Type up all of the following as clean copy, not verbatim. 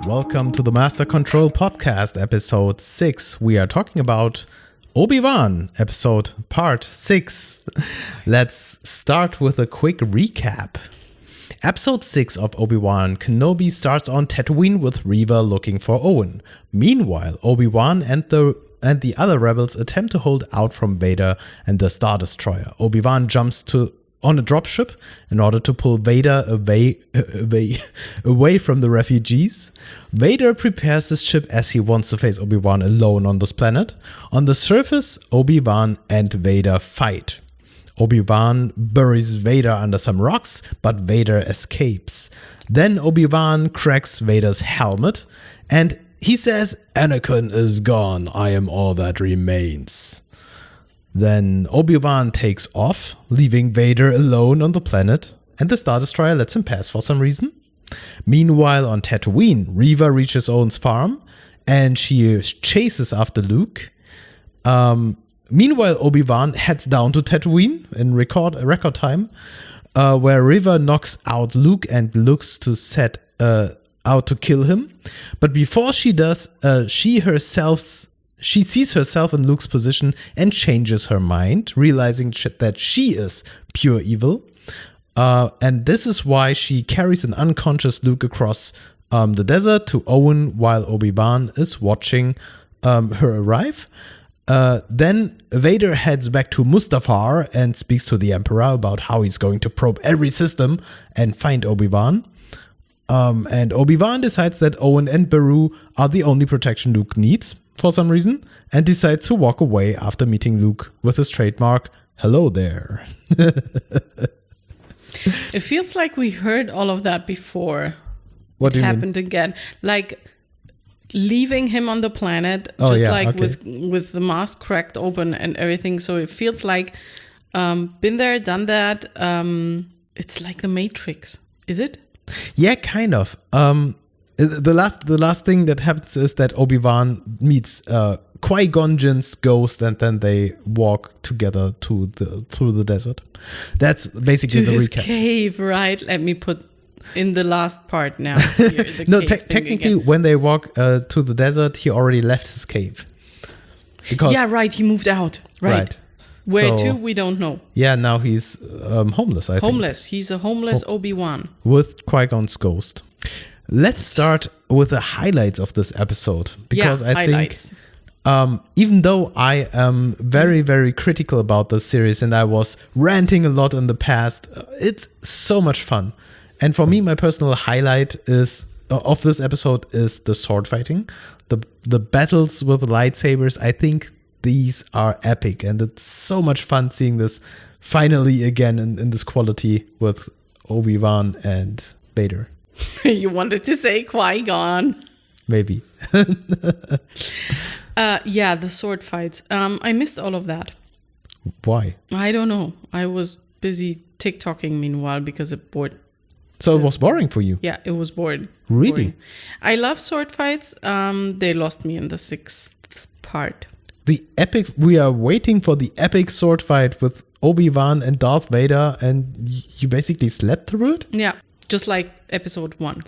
welcome to the Master Control Podcast, episode 6. We are talking about Obi-Wan, episode part 6. Let's start with a quick recap. Episode 6 of Obi-Wan Kenobi starts on Tatooine with Reva looking for Owen. Meanwhile, Obi-Wan and the other rebels attempt to hold out from Vader and the Star Destroyer. Obi-Wan jumps on a dropship in order to pull Vader away from the refugees. Vader prepares his ship as he wants to face Obi-Wan alone on this planet. On the surface, Obi-Wan and Vader fight. Obi-Wan buries Vader under some rocks, but Vader escapes. Then Obi-Wan cracks Vader's helmet, and he says, "Anakin is gone, I am all that remains." Then Obi-Wan takes off, leaving Vader alone on the planet, and the Star Destroyer lets him pass for some reason. Meanwhile, on Tatooine, Reva reaches Owen's farm, and she chases after Luke. Meanwhile, Obi-Wan heads down to Tatooine in record time, where Reva knocks out Luke and looks to set out to kill him. But before she does, she sees herself in Luke's position and changes her mind, realizing that she is pure evil. And this is why she carries an unconscious Luke across the desert to Owen while Obi-Wan is watching her arrive. Then Vader heads back to Mustafar and speaks to the Emperor about how he's going to probe every system and find Obi-Wan. And Obi-Wan decides that Owen and Beru are the only protection Luke needs for some reason, and decides to walk away after meeting Luke with his trademark, "Hello there." It feels like we heard all of that before. What do you happened mean? Again, like leaving him on the planet, with the mask cracked open and everything. So it feels like been there, done that. It's like the Matrix, is it? Yeah, kind of. The last thing that happens is that Obi-Wan meets Qui-Gon Jinn's ghost, and then they walk together through the desert. That's basically the recap. Cave, right? Let me put in the last part now. Here, No, technically, when they walk to the desert, he already left his cave. Because, yeah, right. He moved out. Right. Where to? We don't know. Yeah, now he's homeless, I think. Homeless. He's a homeless Obi-Wan. With Qui-Gon's ghost. Let's start with the highlights of this episode. Because I think, even though I am very, very critical about this series and I was ranting a lot in the past, it's so much fun. And for me, my personal highlight of this episode is the sword fighting. The battles with lightsabers, I think these are epic. And it's so much fun seeing this finally again in this quality with Obi-Wan and Vader. You wanted to say Qui-Gon. Maybe. Yeah, the sword fights. I missed all of that. Why? I don't know. I was busy TikToking meanwhile because it bored. So it was boring for you? Yeah, it was boring. Really? Boring. I love sword fights. They lost me in the 6th part. We are waiting for the epic sword fight with Obi-Wan and Darth Vader, and you basically slept through it? Yeah. Just like episode 1.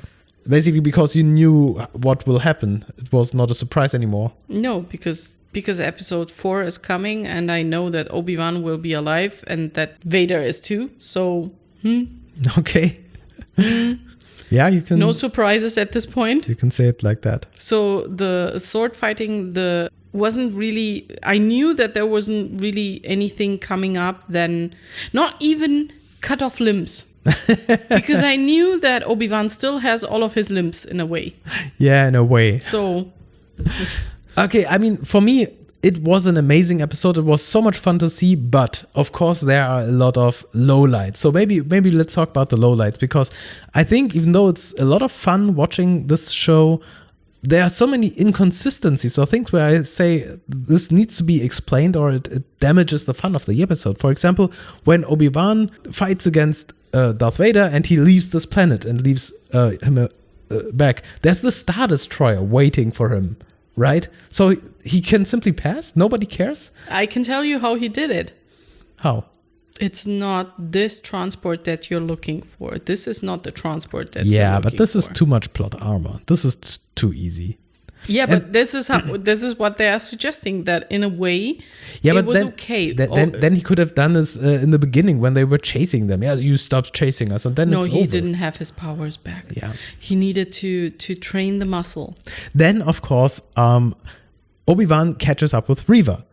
Basically because you knew what will happen. It was not a surprise anymore. No, because episode 4 is coming and I know that Obi-Wan will be alive and that Vader is too. So, Okay. Yeah, you can... No surprises at this point. You can say it like that. So the sword fighting, wasn't really... I knew that there wasn't really anything coming up then. Not even cut off limbs. Because I knew that Obi-Wan still has all of his limbs in a way. Yeah, in a way. So... Okay, I mean, for me, it was an amazing episode. It was so much fun to see, but of course there are a lot of lowlights. So maybe let's talk about the lowlights, because I think even though it's a lot of fun watching this show, there are so many inconsistencies or things where I say this needs to be explained or it damages the fun of the episode. For example, when Obi-Wan fights against Darth Vader and he leaves this planet and leaves him back, there's the Star Destroyer waiting for him, right? So he can simply pass? Nobody cares? I can tell you how he did it. How? it's not this transport that you're looking for. This is not the transport that you're Yeah, looking but this is for. too much plot armor. This is too easy. Yeah, but this is what they are suggesting, that in a way Yeah, it but was then, okay. Then he could have done this in the beginning when they were chasing them. Yeah, you stopped chasing us, and then no, it's he over. didn't have his powers back. Yeah. He needed to train the muscle. Then, of course, Obi-Wan catches up with Reva.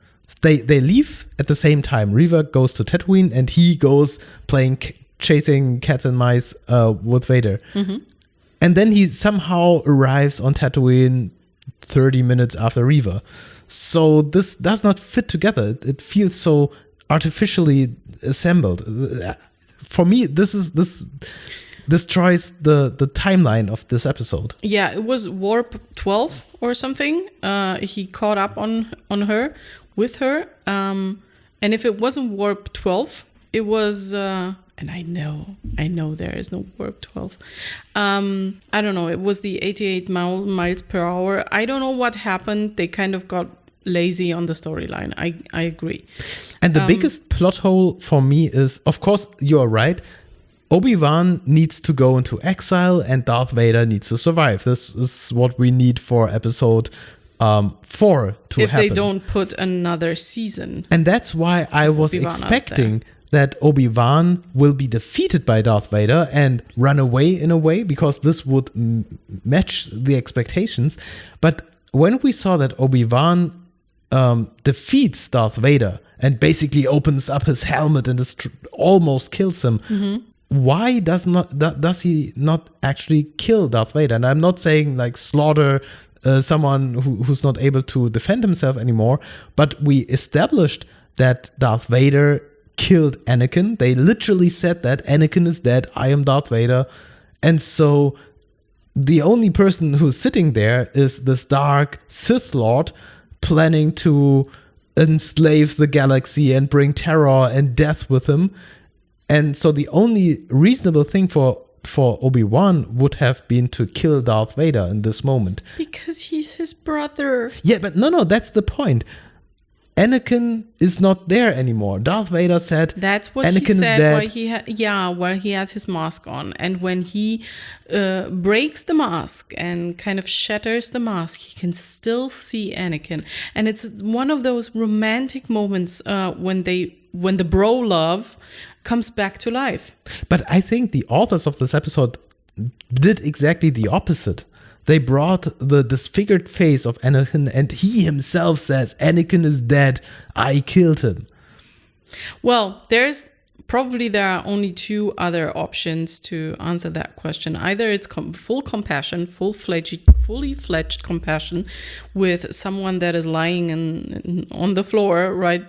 They leave at the same time. Reva goes to Tatooine, and he goes chasing cats and mice with Vader. Mm-hmm. And then he somehow arrives on Tatooine 30 minutes after Reva. So this does not fit together. It feels so artificially assembled. For me, this destroys the timeline of this episode. Yeah, it was warp 12 or something. He caught up on her, with her. And if it wasn't warp 12, it was... and I know there is no warp 12. I don't know. It was the 88 miles per hour. I don't know what happened. They kind of got lazy on the storyline. I agree. And the biggest plot hole for me is, of course, you're right. Obi-Wan needs to go into exile and Darth Vader needs to survive. This is what we need for episode 4 to if happen. they don't put another season. And that's why I was Obi-Wan expecting that Obi-Wan will be defeated by Darth Vader and run away in a way, because this would match the expectations. But when we saw that Obi-Wan defeats Darth Vader and basically opens up his helmet and almost kills him, why does he not actually kill Darth Vader? And I'm not saying like slaughter someone who's not able to defend himself anymore, but we established that Darth Vader killed Anakin. They literally said that Anakin is dead, I am Darth Vader. And so the only person who's sitting there is this dark Sith Lord planning to enslave the galaxy and bring terror and death with him. And so the only reasonable thing for Obi-Wan would have been to kill Darth Vader in this moment. Because he's his brother. Yeah, but no, that's the point. Anakin is not there anymore. Darth Vader said that's what Anakin he said is dead. while he had his mask on. And when he breaks the mask and kind of shatters the mask, he can still see Anakin. And it's one of those romantic moments when the bro love comes back to life. But I think the authors of this episode did exactly the opposite. They brought the disfigured face of Anakin, and he himself says, Anakin is dead, I killed him. Well, there are only two other options to answer that question. Either it's full compassion, fully fledged compassion with someone that is lying on the floor right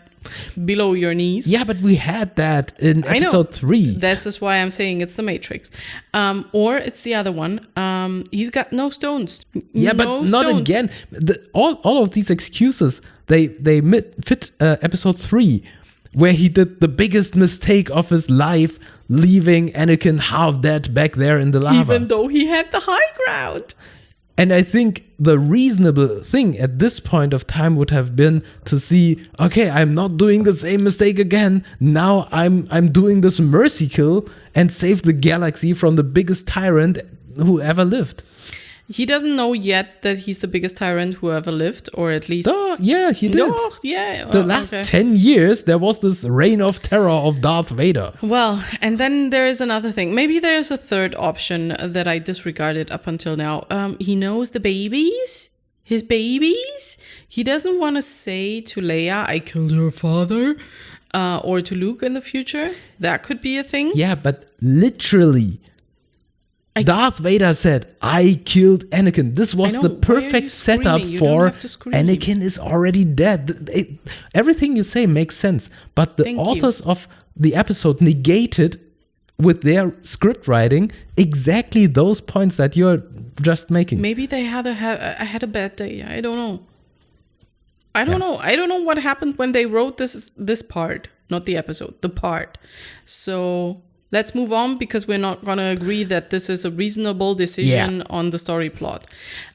below your knees. Yeah, but we had that in episode 3. This is why I'm saying it's the Matrix. Or it's the other one. He's got no stones. Yeah, but not stones. again. All of these excuses, they fit episode 3, where he did the biggest mistake of his life, leaving Anakin half dead back there in the lava. Even though he had the high ground. And I think the reasonable thing at this point of time would have been to see, okay, I'm not doing the same mistake again. Now I'm doing this mercy kill and save the galaxy from the biggest tyrant who ever lived. He doesn't know yet that he's the biggest tyrant who ever lived, or at least... Oh, yeah, he did. Oh, yeah. The last 10 years, there was this reign of terror of Darth Vader. Well, and then there is another thing. Maybe there's a third option that I disregarded up until now. He knows the babies, his babies. He doesn't want to say to Leia, I killed her father, or to Luke in the future. That could be a thing. Yeah, but literally... Darth Vader said, I killed Anakin. This was the perfect setup for Anakin is already dead. Everything you say makes sense. But the authors of the episode negated with their script writing exactly those points that you're just making. Maybe they had a bad day. I don't know. I don't know. I don't know what happened when they wrote this part. Not the episode, the part. So... Let's move on because we're not going to agree that this is a reasonable decision on the story plot.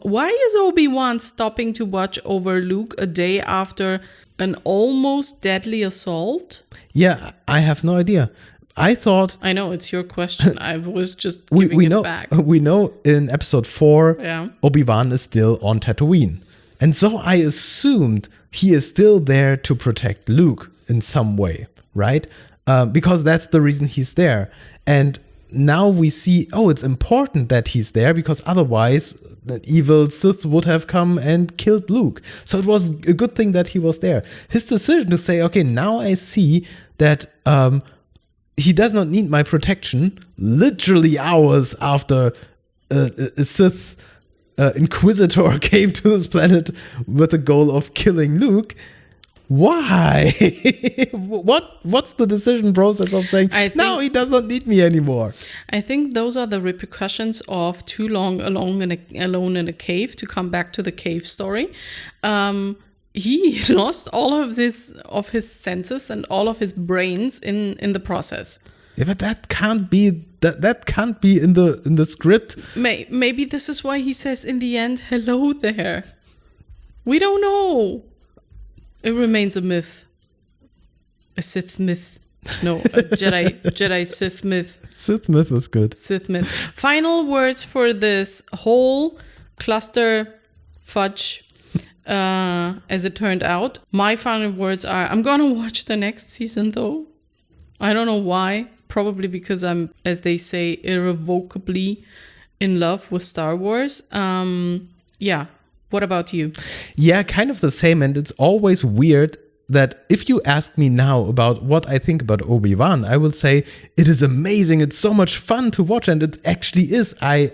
Why is Obi-Wan stopping to watch over Luke a day after an almost deadly assault? Yeah, I have no idea. I thought... I know, it's your question. I was just giving it back. We know in episode 4, Obi-Wan is still on Tatooine. And so I assumed he is still there to protect Luke in some way, right? Because that's the reason he's there. And now we see, it's important that he's there because otherwise the evil Sith would have come and killed Luke. So it was a good thing that he was there. His decision to say, okay, now I see that he does not need my protection literally hours after a Sith Inquisitor came to this planet with the goal of killing Luke. Why? What's the decision process of saying, no, he does not need me anymore? I think those are the repercussions of too long alone in a cave to come back to the cave story. He lost all of his senses and all of his brains in the process. Yeah, but that can't be in the script. Maybe this is why he says in the end, hello there. We don't know. It remains a myth. A Sith myth. No, a Jedi Sith myth. Sith myth is good. Sith myth. Final words for this whole cluster fudge, as it turned out. My final words are, I'm gonna watch the next season though. I don't know why. Probably because I'm, as they say, irrevocably in love with Star Wars. Yeah. What about you? Yeah, kind of the same. And it's always weird that if you ask me now about what I think about Obi-Wan, I will say it is amazing. It's so much fun to watch. And it actually is. I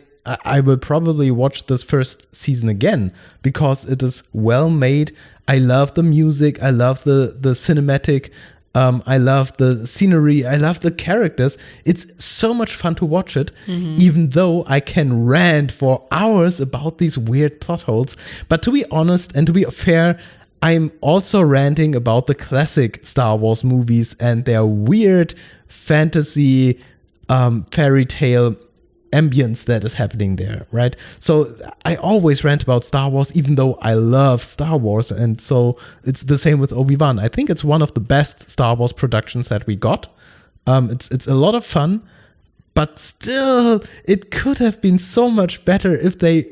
will probably watch this first season again because it is well made. I love the music. I love the cinematic. I love the scenery. I love the characters. It's so much fun to watch it, even though I can rant for hours about these weird plot holes. But to be honest and to be fair, I'm also ranting about the classic Star Wars movies and their weird fantasy fairy tale ambience that is happening there, right? So I always rant about Star Wars, even though I love Star Wars. And so it's the same with Obi-Wan. I think it's one of the best Star Wars productions that we got. It's a lot of fun, but still, it could have been so much better if they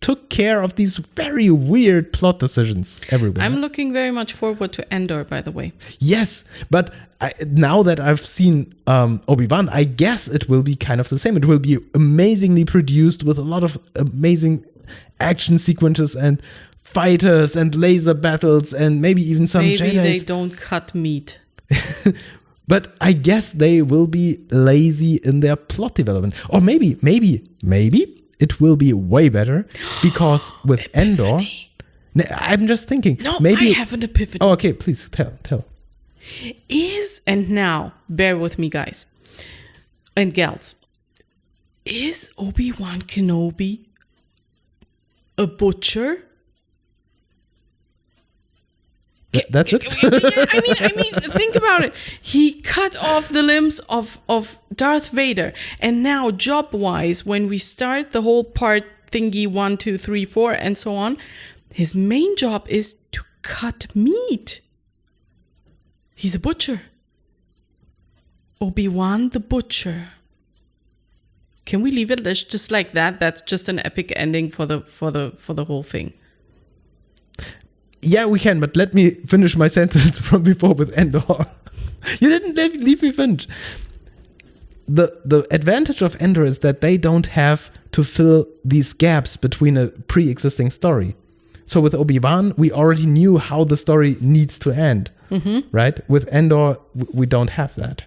took care of these very weird plot decisions everywhere. I'm looking very much forward to Andor, by the way. Yes, but now that I've seen Obi-Wan, I guess it will be kind of the same. It will be amazingly produced with a lot of amazing action sequences and fighters and laser battles and maybe even some Jedis. Maybe they don't cut meat. But I guess they will be lazy in their plot development. Or maybe it will be way better because with Andor, I'm just thinking. No, maybe I have an epiphany. Oh, okay, please tell. And now, bear with me, guys and gals. Is Obi-Wan Kenobi a butcher? That's it? I mean, think about it. He cut off the limbs of Darth Vader. And now, job-wise, when we start the whole part thingy 1, 2, 3, 4, and so on, his main job is to cut meat. He's a butcher. Obi-Wan the Butcher. Can we leave it just like that? That's just an epic ending for the whole thing. Yeah, we can, but let me finish my sentence from before with Andor. You didn't leave me finish. The advantage of Andor is that they don't have to fill these gaps between a pre-existing story. So with Obi-Wan, we already knew how the story needs to end, right? With Andor, we don't have that.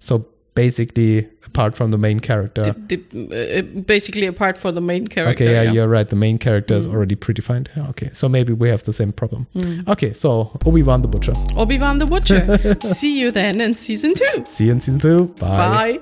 So basically, apart from the main character. Basically, apart from the main character. Okay, yeah, you're right. The main character is already predefined. Yeah, okay, so maybe we have the same problem. Okay, so Obi-Wan the Butcher. Obi-Wan the Butcher. See you then in season 2. See you in season 2. Bye. Bye.